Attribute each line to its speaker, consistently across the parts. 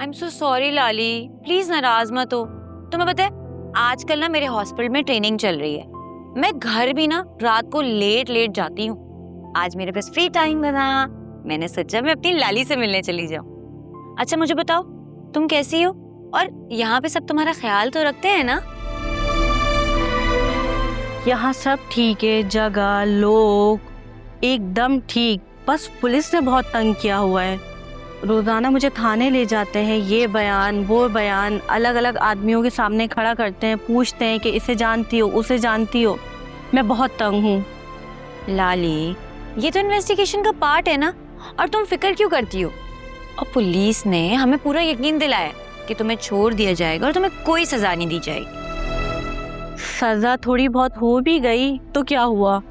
Speaker 1: I am so sorry Lali, please नाराज मत हो। तुम्हें पता है आजकल ना मेरे हॉस्पिटल में ट्रेनिंग चल रही है। मैं घर भी ना रात को लेट जाती हूँ। आज मेरे पास फ्री टाइम बना, मैंने सोचा मैं अपनी लाली से मिलने चली जाऊँ। अच्छा मुझे बताओ तुम कैसी हो, और यहाँ पे सब तुम्हारा ख्याल तो रखते हैं ना?
Speaker 2: यहाँ सब ठीक है, जगह लोग एकदम ठीक, बस पुलिस ने बहुत तंग किया हुआ है। रोजाना मुझे थाने ले जाते हैं, ये बयान वो बयान, अलग अलग आदमियों के सामने खड़ा करते हैं, पूछते हैं कि इसे जानती हो उसे जानती हो। मैं बहुत तंग हूँ।
Speaker 1: लाली ये तो इन्वेस्टिगेशन का पार्ट है ना, और तुम फिक्र क्यों करती हो? और पुलिस ने हमें पूरा यकीन दिलाया कि तुम्हें छोड़ दिया जाएगा और तुम्हें कोई सजा नहीं दी जाएगी।
Speaker 2: सजा थोड़ी बहुत हो भी गई तो क्या हुआ,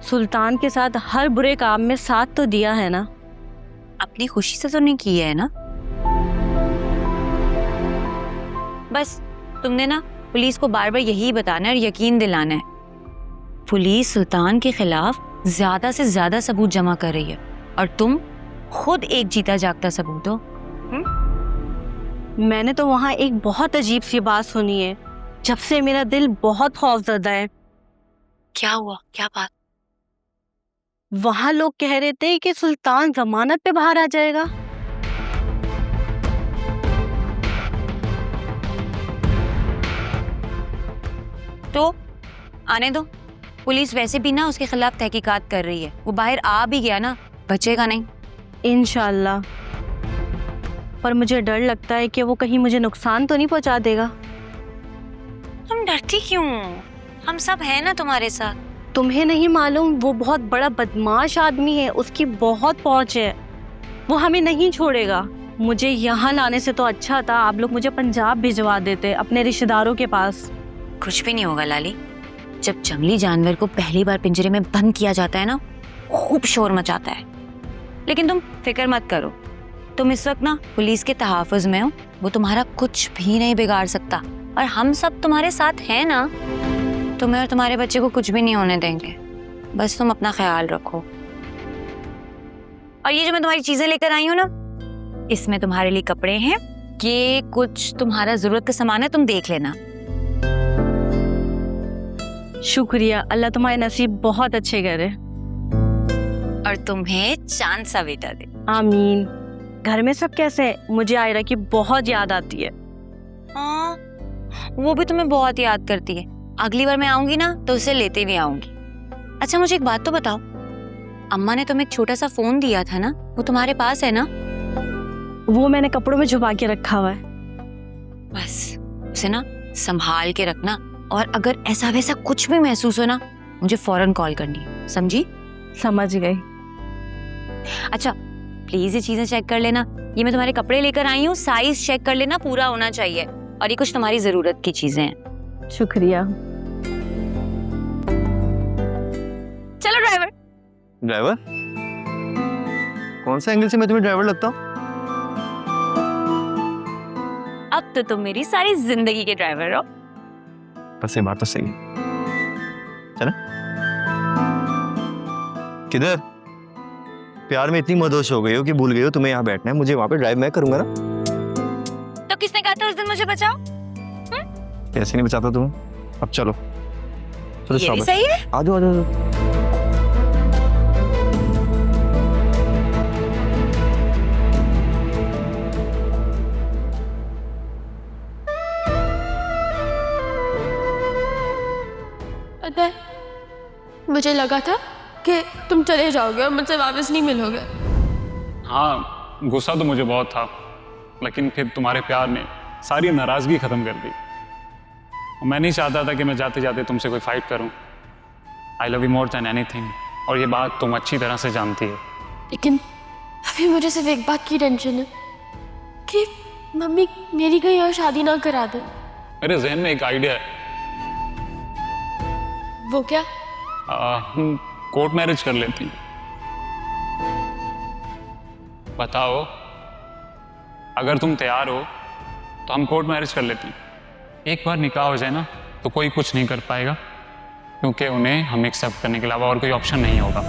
Speaker 2: सुल्तान के साथ हर बुरे काम में साथ तो दिया है ना।
Speaker 1: अपनी खुशी से तो नहीं किया है ना? बस तुमने ना पुलिस को बार बार यही बताना है और यकीन दिलाना है। पुलिस सुल्तान के खिलाफ ज्यादा से ज्यादा सबूत जमा कर रही है और तुम खुद एक जीता जागता सबूत हो।
Speaker 2: मैंने तो वहाँ एक बहुत अजीब सी बात सुनी है, जब से मेरा दिल बहुत खौफजदा है।
Speaker 1: क्या हुआ, क्या बात?
Speaker 2: वहाँ लोग कह रहे थे कि सुल्तान जमानत पे बाहर आ जाएगा।
Speaker 1: तो आने दो, पुलिस वैसे भी ना उसके खिलाफ तहकीकात कर रही है। वो बाहर आ भी गया ना, बचेगा नहीं।
Speaker 2: इंशाल्लाह, पर मुझे डर लगता है कि वो कहीं मुझे नुकसान तो नहीं पहुंचा देगा।
Speaker 1: तुम डरती क्यों? हम सब हैं ना तुम्हारे साथ।
Speaker 2: तुम्हें नहीं मालूम, वो बहुत बड़ा बदमाश आदमी है, उसकी बहुत पहुंच है, वो हमें नहीं छोड़ेगा। मुझे यहाँ लाने से तो अच्छा था आप लोग मुझे पंजाब भिजवा देते अपने रिश्तेदारों के पास।
Speaker 1: कुछ भी नहीं होगा लाली, जब जंगली जानवर को पहली बार पिंजरे में बंद किया जाता है ना, खूब शोर मचाता है। लेकिन तुम फिक्र मत करो, तुम इस वक्त ना पुलिस के तहफ़्फ़ुज़ में हो, वो तुम्हारा कुछ भी नहीं बिगाड़ सकता, और हम सब तुम्हारे साथ हैं ना। तुम्हें और तुम्हारे बच्चे को कुछ भी नहीं होने देंगे, बस तुम अपना ख्याल रखो। और ये जो मैं तुम्हारी चीजें लेकर आई हूँ ना, इसमें तुम्हारे लिए कपड़े हैं, ये कुछ तुम्हारा जरूरत का सामान है, तुम देख लेना।
Speaker 2: शुक्रिया, अल्लाह तुम्हारे नसीब बहुत अच्छे करे
Speaker 1: और तुम्हें चांद सा बेटा दे।
Speaker 2: आमीन। घर में सब कैसे हैं? मुझे आयरा की बहुत याद आती है।
Speaker 1: हाँ, वो भी तुम्हें बहुत याद करती है। अगली बार मैं आऊंगी ना तो उसे लेते भी आऊंगी। अच्छा मुझे एक बात तो बताओ, अम्मा ने तुम्हें एक छोटा सा फोन दिया था ना, वो तुम्हारे पास है ना?
Speaker 2: वो मैंने कपड़ों में छुपा के रखा हुआ है।
Speaker 1: बस उसे ना संभाल के रखना, और अगर ऐसा वैसा कुछ भी महसूस हो ना, मुझे फौरन कॉल करनी है, समझी?
Speaker 2: समझ गई।
Speaker 1: अच्छा प्लीज ये चीजें चेक कर लेना, ये मैं तुम्हारे कपड़े लेकर आई हूँ, साइज चेक कर लेना, पूरा होना चाहिए, और ये कुछ तुम्हारी जरूरत की चीजें हैं।
Speaker 2: शुक्रिया।
Speaker 1: चलो ड्राइवर।
Speaker 3: ड्राइवर? कौन सा एंगल से मैं तुम्हें ड्राइवर लगता हूँ?
Speaker 1: अब तो तुम मेरी सारी जिंदगी के ड्राइवर हो।
Speaker 3: बस ये बात तो सही है। चला? किधर? प्यार में इतनी मदहोश हो गई हो कि भूल गई हो तुम्हें यहाँ बैठना है। मुझे वहां पे ड्राइव मैं करूंगा ना।
Speaker 1: तो किसने कहा था उस दिन मुझे बचाओ?
Speaker 3: कैसे नहीं बचाता तुम्हें? अब चलो चलो,
Speaker 1: ये भी सही है।
Speaker 3: आ जाओ आ जाओ।
Speaker 4: पता है, मुझे लगा था कि तुम चले जाओगे और मुझसे वापस नहीं मिलोगे।
Speaker 5: हाँ, गुस्सा तो मुझे बहुत था, लेकिन फिर तुम्हारे प्यार ने सारी नाराज़गी ख़त्म कर दी। और मैं नहीं चाहता था कि मैं जाते जाते तुमसे कोई फाइट करूं। I love you more than anything, और ये बात तुम अच्छी तरह से जानती हो।
Speaker 4: लेकिन अभी मुझे सिर्फ एक बात की टेंशन है कि मम्मी मेरी कहीं और शादी ना करा दे।
Speaker 5: मेरे जहन में एक आइडिया है।
Speaker 4: वो क्या?
Speaker 5: हम कोर्ट मैरिज कर लेती हैं। बताओ, अगर तुम तैयार हो तो हम कोर्ट मैरिज कर लेते हैं। एक बार निकाह हो जाए ना तो कोई कुछ नहीं कर पाएगा, क्योंकि उन्हें हम एक्सेप्ट करने के अलावा और कोई ऑप्शन नहीं होगा।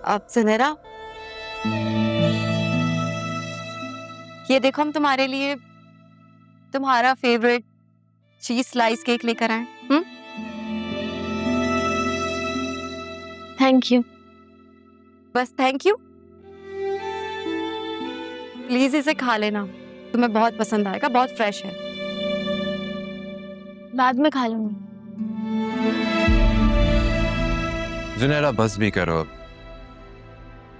Speaker 1: अब सुनहरा, ये देखो हम तुम्हारे लिए तुम्हारा फेवरेट चीज स्लाइस केक लेकर आए।
Speaker 4: Thank you.
Speaker 1: बस थैंक यू? प्लीज इसे खा लेना, तुम्हें बहुत पसंद आएगा, बहुत फ्रेश है।
Speaker 4: बाद में खा लूंगी।
Speaker 6: जुनैरा बस भी करो अब।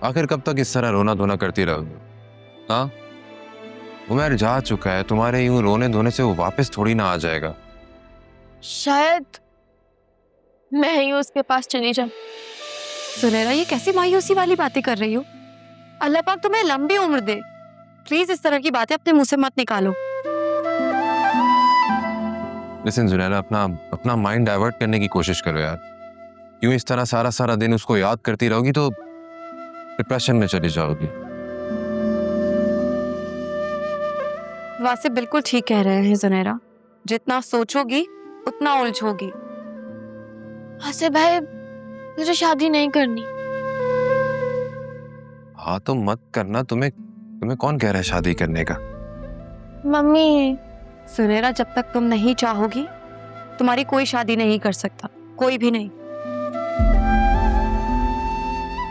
Speaker 6: आखिर कब तक इस तरह रोना धोना करती रहोगे? हाँ, उमर जा चुका है, तुम्हारे यूं रोने धोने से वो वापस थोड़ी ना आ जाएगा।
Speaker 4: शायद मैं ही उसके पास चली जाऊं।
Speaker 1: सुनहरा, ये कैसी मायूसी वाली बातें कर रही हो? अल्लाह पाक तुम्हें लंबी उम्र दे। प्लीज इस तरह की बातें अपने मुंह से मत निकालो।
Speaker 6: लिसन जुनैरा, अपना माइंड डाइवर्ट करने की कोशिश करो यार। यूं इस तरह सारा सारा दिन उसको याद करती रहोगी तो डिप्रेशन में चली जाओगी।
Speaker 1: वासिफ बिल्कुल ठीक कह रहे हैं जुनैरा, जितना सोचोगी उतना उलझोगी।
Speaker 4: आसिफ भाई, मुझे शादी नहीं करनी।
Speaker 6: हाँ तो मत करना। तुम्हें कौन कह रहा है शादी करने का?
Speaker 4: मम्मी।
Speaker 1: सुनहरा, जब तक तुम नहीं चाहोगी तुम्हारी कोई शादी नहीं कर सकता, कोई भी नहीं।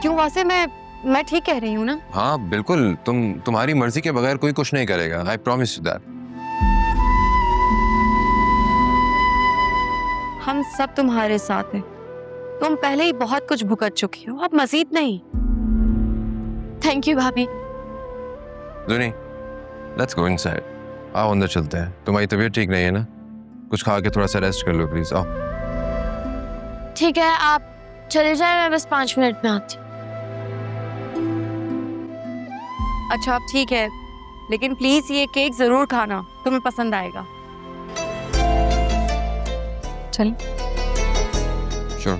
Speaker 1: क्यों वासिफ, मैं ठीक कह रही हूँ ना?
Speaker 6: हाँ बिल्कुल, तुम्हारी मर्जी के बगैर कोई कुछ नहीं करेगा। I promise you that.
Speaker 1: हम सब तुम्हारे साथ हैं। तुम पहले ही बहुत कुछ भुगत चुकी हो, अब मजीद नहीं।
Speaker 4: थैंक यू भाभी।
Speaker 6: जुनी, लेट्स गो इनसाइड। आओ अंदर चलते हैं। तुम्हारी तबीयत ठीक नहीं है ना? कुछ खा के थोड़ा सा रेस्ट कर लो प्लीज। आओ।
Speaker 4: ठीक है, आप चले जाए, मैं बस 5 मिनट में आती हूँ।
Speaker 1: अच्छा अब ठीक है, लेकिन प्लीज ये केक जरूर खाना, तुम्हें पसंद आएगा। चल।
Speaker 6: श्योर।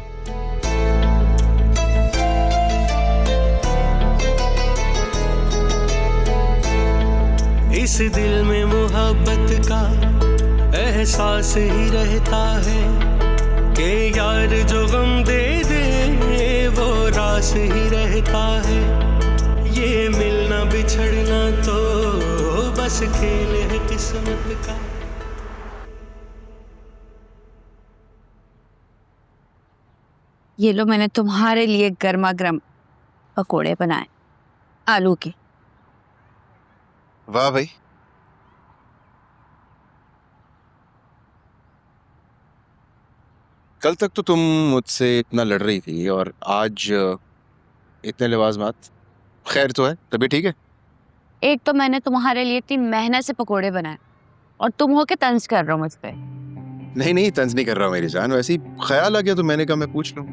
Speaker 7: इस दिल में मोहब्बत का एहसास ही रहता है कि यार जो गम दे दे वो रास ही रहता है। ये मिलना बिछड़ना तो बस खेल है किस्मत का।
Speaker 1: ये लो, मैंने तुम्हारे लिए गर्मा गर्म पकोड़े बनाए आलू के।
Speaker 6: वाह भाई, कल तक तो तुम मुझसे इतना लड़ रही थी और आज इतने लिबासबात। खैर तो है, तभी ठीक है।
Speaker 1: एक तो मैंने तुम्हारे लिए इतनी मेहनत से पकोड़े बनाए और तुम होके तंज कर रहे हो मुझ पे।
Speaker 6: नहीं तंज नहीं कर रहा हूँ मेरी जान, वैसे ही ख्याल आ गया तो मैंने कहा मैं पूछ लूं।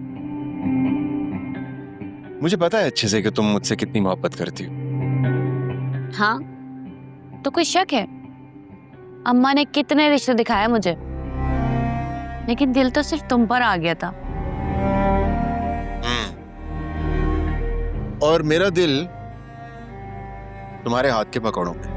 Speaker 6: मुझे पता है अच्छे से कि तुम मुझसे कितनी मोहब्बत करती हो।
Speaker 1: हाँ, तो कोई शक है? अम्मा ने कितने रिश्ते दिखाए मुझे, लेकिन दिल तो सिर्फ तुम पर आ गया था।
Speaker 6: और मेरा दिल तुम्हारे हाथ के पकौड़ों पे।